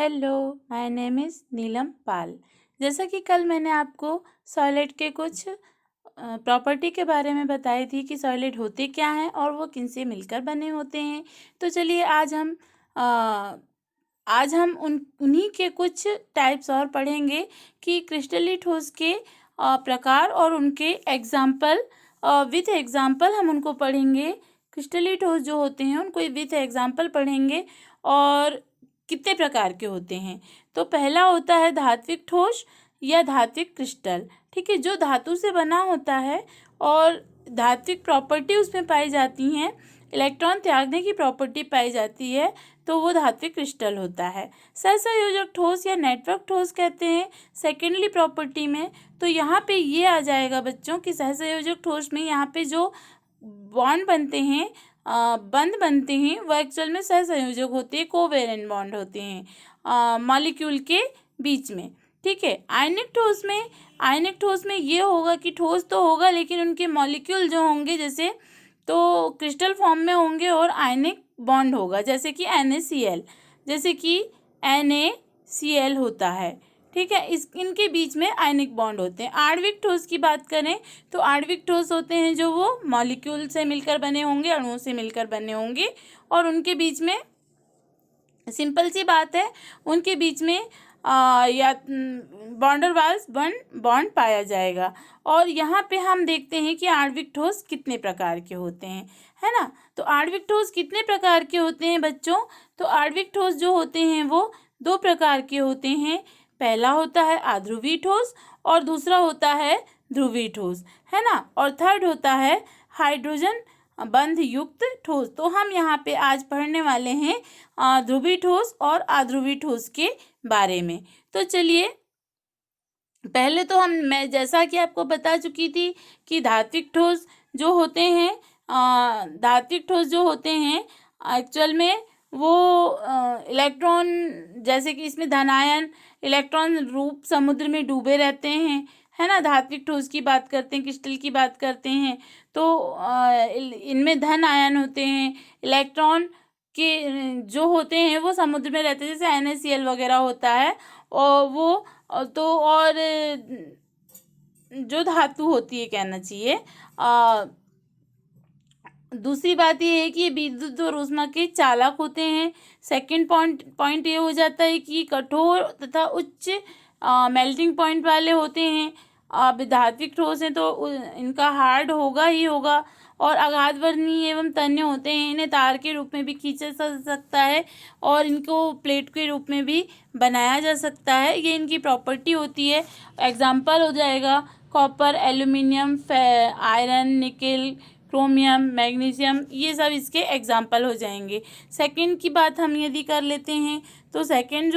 Hello, my name is नीलम पाल। जैसा कि कल मैंने आपको सॉलिड के कुछ प्रॉपर्टी के बारे में बताई थी कि सॉलिड होते क्या हैं और वो किनसे मिलकर बने होते हैं। तो चलिए आज हम उन्हीं के कुछ टाइप्स और पढ़ेंगे कि क्रिस्टली ठोस के प्रकार और उनके एग्जाम्पल, विथ एग्जाम्पल हम उनको पढ़ेंगे। क्रिस्टली ठोस जो होते हैं उनको विथ एग्जाम्पल पढ़ेंगे और कितने प्रकार के होते हैं। तो पहला होता है धात्विक ठोस या धात्विक क्रिस्टल। ठीक है, जो धातु से बना होता है और धात्विक प्रॉपर्टी उसमें पाई जाती हैं, इलेक्ट्रॉन त्यागने की प्रॉपर्टी पाई जाती है, तो वो धात्विक क्रिस्टल होता है। सहसंयोजक ठोस या नेटवर्क ठोस कहते हैं सेकेंडली प्रॉपर्टी में। तो यहाँ पे ये आ जाएगा बच्चों कि सहसंयोजक ठोस में यहाँ पे जो बॉन्ड बनते हैं, बंध बनते हैं, वो एक्चुअल में सहसंयोजक होते हैं, कोवेलेंट बॉन्ड होते हैं मॉलिक्यूल के बीच में। ठीक है, आयनिक ठोस में ये होगा कि ठोस तो होगा लेकिन उनके मॉलिक्यूल जो होंगे जैसे तो क्रिस्टल फॉर्म में होंगे और आयनिक बॉन्ड होगा, जैसे कि NaCl होता है। ठीक है, इनके बीच में आयनिक बॉन्ड होते हैं। आणविक ठोस की बात करें तो आणविक ठोस होते हैं जो वो मॉलिक्यूल से मिलकर बने होंगे, अणुओं से मिलकर बने होंगे और उनके बीच में सिंपल सी बात है, उनके बीच में या बॉन्डरवाल्स बॉन्ड पाया जाएगा। और यहाँ पे हम देखते हैं कि आणविक ठोस कितने प्रकार के होते हैं, है ना। तो आणविक ठोस कितने प्रकार के होते हैं बच्चों? तो आणविक ठोस जो होते हैं वो दो प्रकार के होते हैं। पहला होता है आध्रुवीय ठोस और दूसरा होता है ध्रुवीय ठोस, है ना। और थर्ड होता है हाइड्रोजन बंध युक्त ठोस। तो हम यहाँ पे आज पढ़ने वाले हैं ध्रुवीय ठोस और अध्रुवीय ठोस के बारे में। तो चलिए, पहले तो मैं जैसा कि आपको बता चुकी थी कि धात्विक ठोस जो होते हैं, एक्चुअल में वो इलेक्ट्रॉन, जैसे कि इसमें धनायन इलेक्ट्रॉन रूप समुद्र में डूबे रहते हैं, है ना। धात्विक ठोस की बात करते हैं, क्रिस्टल की बात करते हैं तो इनमें धन आयन होते हैं। इलेक्ट्रॉन के जो होते हैं वो समुद्र में रहते हैं, जैसे NaCl वगैरह होता है। और वो और जो धातु होती है कहना चाहिए, दूसरी बात ये है कि ये विद्युत और ऊष्मा के चालक होते हैं। सेकंड पॉइंट ये हो जाता है कि कठोर तथा उच्च मेल्टिंग पॉइंट वाले होते हैं। अब धात्विक ठोस हैं तो इनका हार्ड होगा ही होगा। और आघातवर्णीय एवं तन्य होते हैं, इन्हें तार के रूप में भी खींचा जा सकता है और इनको प्लेट के रूप में भी बनाया जा सकता है। ये इनकी प्रॉपर्टी होती है। एग्जाम्पल हो जाएगा copper, aluminium, iron, nickel, chromium, magnesium, ये सब इसके एग्जाम्पल हो जाएंगे। सेकंड की बात हम यदि कर लेते हैं तो सेकंड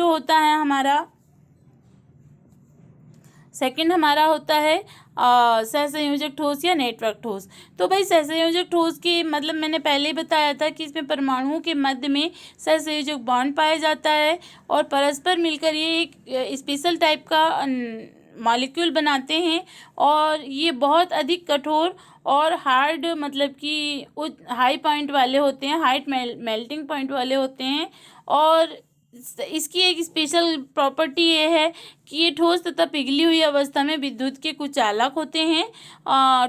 हमारा होता है सहसंयोजक ठोस या नेटवर्क ठोस। तो भाई सहसंयोजक ठोस के मतलब मैंने पहले ही बताया था कि इसमें परमाणुओं के मध्य में सहसंयोजक बॉन्ड पाया जाता है और परस्पर मिलकर ये एक स्पेशल टाइप का मॉलिक्यूल बनाते हैं और ये बहुत अधिक कठोर और हार्ड, मतलब कि हाई पॉइंट वाले होते हैं, हाई मेल्टिंग पॉइंट वाले होते हैं। और इसकी एक स्पेशल प्रॉपर्टी ये है कि ये ठोस तथा पिघली हुई अवस्था में विद्युत के कुचालक होते हैं,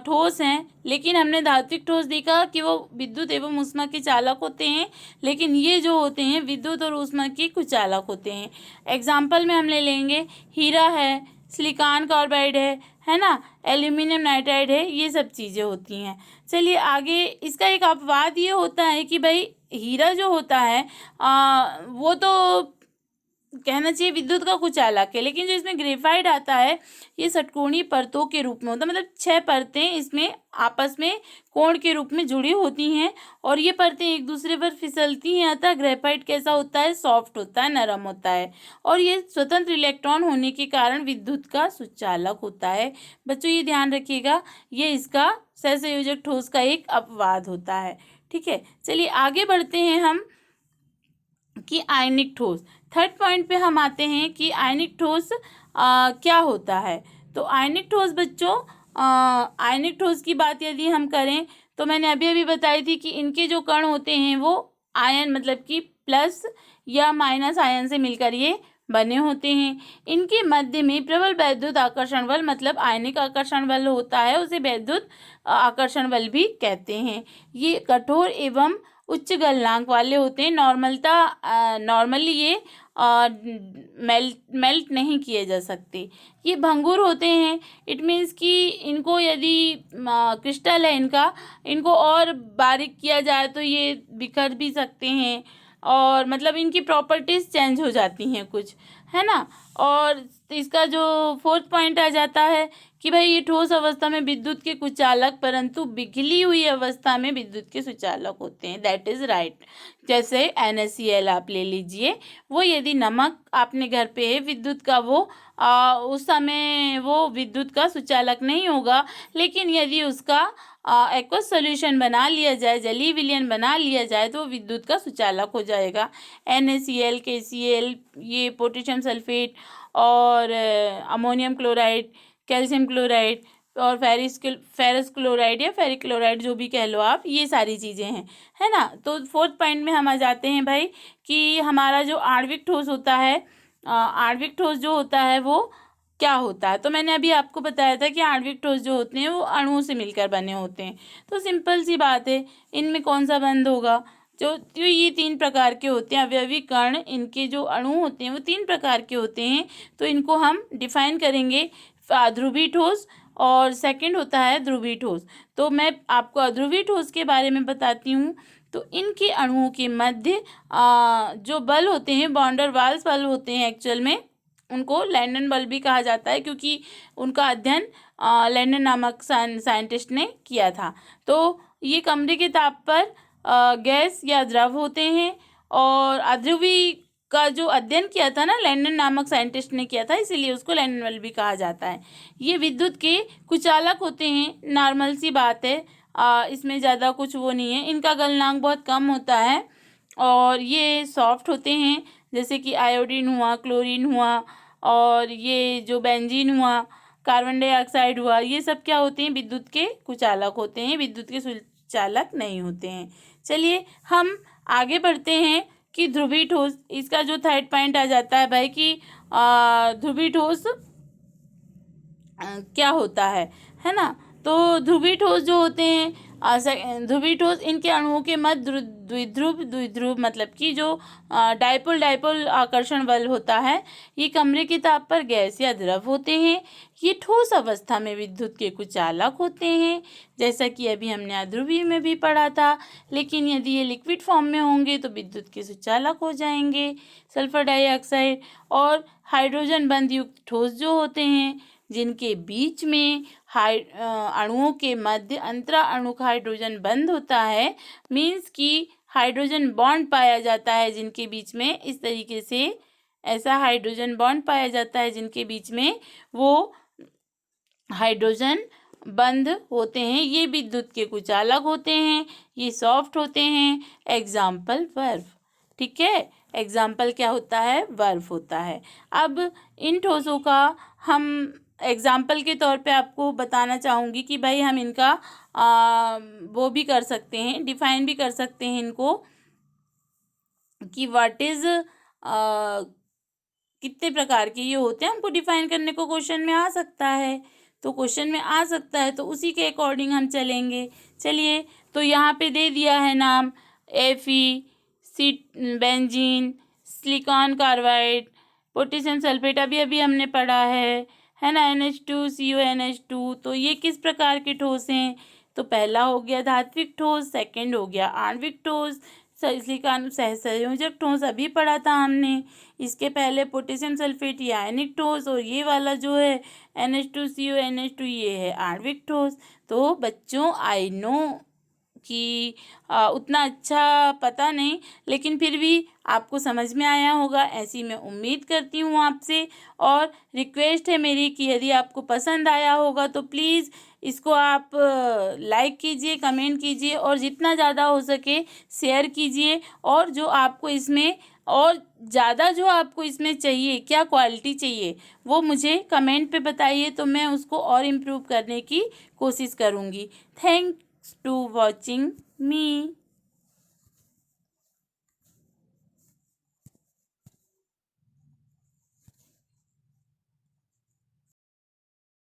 ठोस हैं। लेकिन हमने धात्विक ठोस देखा कि वो विद्युत एवं ऊष्मा के चालक होते हैं, लेकिन ये जो होते हैं विद्युत और ऊष्मा के कुचालक होते हैं। एग्जाम्पल में हम ले लेंगे हीरा है, सिलिकॉन कार्बाइड है ना, एल्यूमिनियम नाइट्राइड है, ये सब चीज़ें होती हैं। चलिए आगे, इसका एक अपवाद ये होता है कि भाई हीरा जो होता है वो तो कहना चाहिए विद्युत का कुचालक है, लेकिन जो इसमें ग्रेफाइट आता है ये षटकोणीय परतों के रूप में होता है, मतलब 6 परतें इसमें आपस में कोण के रूप में जुड़ी होती हैं और ये परतें एक दूसरे पर फिसलती हैं। अतः ग्रेफाइट कैसा होता है? सॉफ्ट होता है, नरम होता है और ये स्वतंत्र इलेक्ट्रॉन होने के कारण विद्युत का सुचालक होता है। बच्चों ये ध्यान रखिएगा, ये इसका सहसंयोजक ठोस का एक अपवाद होता है। ठीक है, चलिए आगे बढ़ते हैं हम कि आयनिक ठोस। थर्ड पॉइंट पे हम आते हैं कि आयनिक ठोस क्या होता है। तो आयनिक ठोस बच्चों, आयनिक ठोस की बात यदि हम करें तो मैंने अभी बताई थी कि इनके जो कण होते हैं वो आयन, मतलब कि प्लस या माइनस आयन से मिलकर ये बने होते हैं। इनके मध्य में प्रबल वैद्युत आकर्षण बल मतलब आयनिक आकर्षण बल होता है, उसे वैद्युत आकर्षण बल भी कहते हैं। ये कठोर एवं उच्च गलनांक वाले होते हैं। नॉर्मली ये मेल्ट नहीं किए जा सकते। ये भंगुर होते हैं। इट मीन्स कि इनको यदि क्रिस्टल है इनको और बारीक किया जाए तो ये बिखर भी सकते हैं, और मतलब इनकी प्रॉपर्टीज़ चेंज हो जाती हैं कुछ, है ना। और इसका जो फोर्थ पॉइंट आ जाता है कि भाई ये ठोस अवस्था में विद्युत के कुचालक परंतु पिघली हुई अवस्था में विद्युत के सुचालक होते हैं। That is right. जैसे NaCl आप ले लीजिए, वो यदि नमक आपने घर पे है विद्युत का, वो उस समय वो विद्युत का सुचालक नहीं होगा, लेकिन यदि उसका एक्वस सॉल्यूशन बना लिया जाए, जलीय विलयन बना लिया जाए, तो विद्युत का सुचालक हो जाएगा। NaCl, KCl, ये पोटेशियम सल्फेट और अमोनियम क्लोराइड, कैल्शियम क्लोराइड और फेरस क्लोराइड या फेरिक क्लोराइड जो भी कह लो आप, ये सारी चीज़ें हैं, है ना। तो फोर्थ पॉइंट में हम आ जाते हैं भाई कि हमारा जो आणविक ठोस होता है, आणविक ठोस जो होता है वो क्या होता है। तो मैंने अभी आपको बताया था कि आणविक ठोस जो होते हैं वो अणुओं से मिलकर बने होते हैं। तो सिंपल सी बात है, इनमें कौन सा बंध होगा। जो ये 3 प्रकार के होते हैं अवयवी कण, इनके जो अणु होते हैं वो 3 प्रकार के होते हैं। तो इनको हम डिफाइन करेंगे। ध्रुवीय ठोस और सेकंड होता है ध्रुवीय ठोस। तो मैं आपको अध्रुवीय ठोस के बारे में बताती हूँ। तो इनके अणुओं के मध्य जो बल होते हैं, वॉन वाल्स बल होते हैं, एक्चुअल में उनको लैंडन बल भी कहा जाता है, क्योंकि उनका अध्ययन लैंडन नामक साइंटिस्ट ने किया था। तो ये कमरे के ताप पर गैस या द्रव होते हैं, और अध्रुवीय का जो अध्ययन किया था ना लैंडन नामक साइंटिस्ट ने किया था, इसीलिए उसको लैंडन बल भी कहा जाता है। ये विद्युत के कुचालक होते हैं, नॉर्मल सी बात है, इसमें ज़्यादा कुछ वो नहीं है। इनका गलनांक बहुत कम होता है और ये सॉफ्ट होते हैं, जैसे कि आयोडीन हुआ, क्लोरीन हुआ, और ये जो बेंजीन हुआ, कार्बन डाइऑक्साइड हुआ, ये सब क्या होते हैं, विद्युत के कुचालक होते हैं, विद्युत के सुचालक नहीं होते हैं। चलिए हम आगे बढ़ते हैं कि ध्रुवीय ठोस, इसका जो थर्ड पॉइंट आ जाता है भाई कि ध्रुवीय ठोस क्या होता है ना। तो ध्रुवीय ठोस जो होते हैं, ध्रुवीय ठोस इनके अणुओं के मध्य द्विध्रुव मतलब कि जो डाइपोल आकर्षण बल होता है, ये कमरे के ताप पर गैस या द्रव होते हैं। ये ठोस अवस्था में विद्युत के कुचालक होते हैं, जैसा कि अभी हमने अध्रुवीय में भी पढ़ा था। लेकिन यदि ये लिक्विड फॉर्म में होंगे तो विद्युत के सुचालक हो जाएंगे। सल्फर डाइऑक्साइड और हाइड्रोजन बंध युक्त ठोस जो होते हैं, जिनके बीच में अणुओं के मध्य अंतरा अणुक हाइड्रोजन बंध होता है, मीन्स कि हाइड्रोजन बॉन्ड पाया जाता है जिनके बीच में, इस तरीके से ऐसा हाइड्रोजन बॉन्ड पाया जाता है जिनके बीच में वो हाइड्रोजन बंध होते हैं, ये विद्युत के कुचालक होते हैं, ये सॉफ्ट होते हैं। एग्जाम्पल वर्फ, ठीक है। एग्जाम्पल क्या होता है, वर्फ होता है। अब इन ठोसों का हम एग्जाम्पल के तौर पे आपको बताना चाहूँगी कि भाई हम इनका वो भी कर सकते हैं, डिफाइन भी कर सकते हैं इनको कि व्हाट इज कितने प्रकार के ये होते हैं, हमको डिफाइन करने को क्वेश्चन में आ सकता है। तो क्वेश्चन में आ सकता है तो उसी के अकॉर्डिंग हम चलेंगे। चलिए, तो यहाँ पे दे दिया है नाम Fe, benzene, silicon carbide, potassium sulphate, अभी अभी हमने पढ़ा है ना, NH2CONH2। तो ये किस प्रकार के ठोस हैं, तो पहला हो गया धात्विक ठोस, सेकंड हो गया आणविक ठोस, सिलिकॉन सहसंयोजक ठोस अभी पढ़ा था हमने। इसके पहले पोटेशियम सल्फेट ये आयनिक ठोस, और ये वाला जो है NH2CONH2 ये है आणविक ठोस। तो बच्चों आई नो कि उतना अच्छा पता नहीं, लेकिन फिर भी आपको समझ में आया होगा, ऐसी मैं उम्मीद करती हूँ आपसे। और रिक्वेस्ट है मेरी कि यदि आपको पसंद आया होगा तो प्लीज़ इसको आप लाइक कीजिए, कमेंट कीजिए, और जितना ज़्यादा हो सके शेयर कीजिए। और जो आपको इसमें और ज़्यादा जो आपको इसमें चाहिए, क्या क्वालिटी चाहिए, वो मुझे कमेंट पे बताइए, तो मैं उसको और इम्प्रूव करने की कोशिश करूँगी। Thanks to watching me.